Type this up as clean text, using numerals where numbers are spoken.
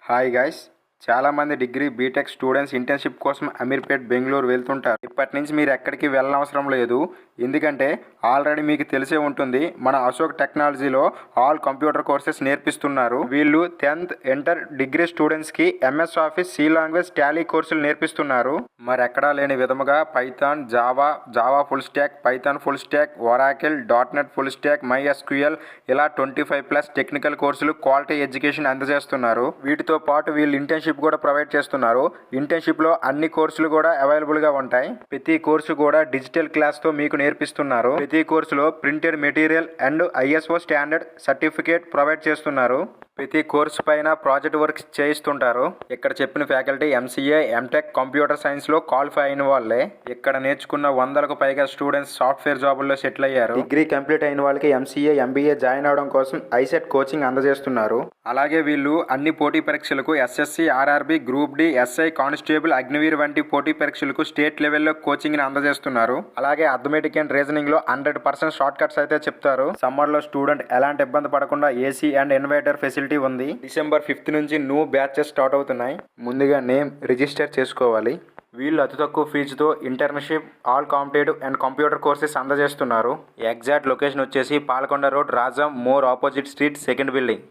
Hi guys, చాలామంది degree BTech students internship కోసం అమీర్పేట్ బెంగళూరు వెళ్తుంటారు. ఇప్పటి నుంచి మీరు ఎక్కడికి వెళ్ళనవసరం లేదు. ఎందుకంటే ఆల్రెడీ మీకు తెలిసే ఉంటుంది, మన అశోక్ టెక్నాలజీలో ఆల్ కంప్యూటర్ కోర్సెస్ నేర్పిస్తున్నారు. వీళ్ళు 10th ఇంటర్ డిగ్రీ స్టూడెంట్స్కి MS office, C language, Tally కోర్సులు నేర్పిస్తున్నారు. మరి ఎక్కడా లేని విధముగా Python, Java full stack, Python full stack, Oracle, .NET full stack, MySQL ఇలా 25+ టెక్నికల్ కోర్సులు క్వాలిటీ ఎడ్యుకేషన్ అందజేస్తున్నారు. వీటితో పాటు వీళ్ళు ఇంటర్న్షిప్ కూడా ప్రొవైడ్ చేస్తున్నారు. ఇంటర్న్షిప్ లో అన్ని కోర్సులు కూడా అవైలబుల్ గా ఉంటాయి. ప్రతి కోర్సు కూడా డిజిటల్ క్లాస్ తో మీకు నేర్పిస్తున్నారు. ప్రతి కోర్సులో printed material and ISO standard certificate provide చేస్తున్నారు. ప్రతి కోర్సు పైన ప్రాజెక్ట్ వర్క్స్ చేయిస్తుంటారు. ఇక్కడ చెప్పిన faculty MCA, MTech computer science లో క్వాలిఫై అయిన వాళ్ళే. ఇక్కడ నేర్చుకున్న 100కు పైగా స్టూడెంట్స్ సాఫ్ట్వేర్ జాబుల్లో సెటిల్ అయ్యారు. డిగ్రీ కంప్లీట్ అయిన వాళ్ళకి MCA, MBA జాయిన్ అవడం కోసం ISET కోచింగ్ అందజేస్తున్నారు. అలాగే వీళ్ళు అన్ని పోటీ పరీక్షలకు SSC, RRB, group D, SI, constable, Agniveer వంటి పోటీ పరీక్షలకు స్టేట్ లెవెల్లో కోచింగ్ ని అందజేస్తున్నారు. అలాగే అథమెటిక్ అండ్ రీజనింగ్ లో 100% షార్ట్ కట్స్ అయితే చెప్తారు. సమ్మర్ లో స్టూడెంట్ ఎలాంటి ఇబ్బంది పడకుండా AC అండ్ ఇన్వర్టర్ ఫెసిలిటీ ఉంది. డిసెంబర్ 5th నుంచి న్యూ బ్యాచెస్ స్టార్ట్ అవుతున్నాయి. ముందుగా నేమ్ రిజిస్టర్ చేసుకోవాలి. వీళ్ళు అతి తక్కువ ఫీజుతో internship, all competitive and computer courses అందజేస్తున్నారు. ఎగ్జాక్ట్ లొకేషన్ వచ్చేసి పాలకొండ రోడ్, రాజం మోర్ ఆపోజిట్ స్ట్రీట్, 2nd బిల్డింగ్.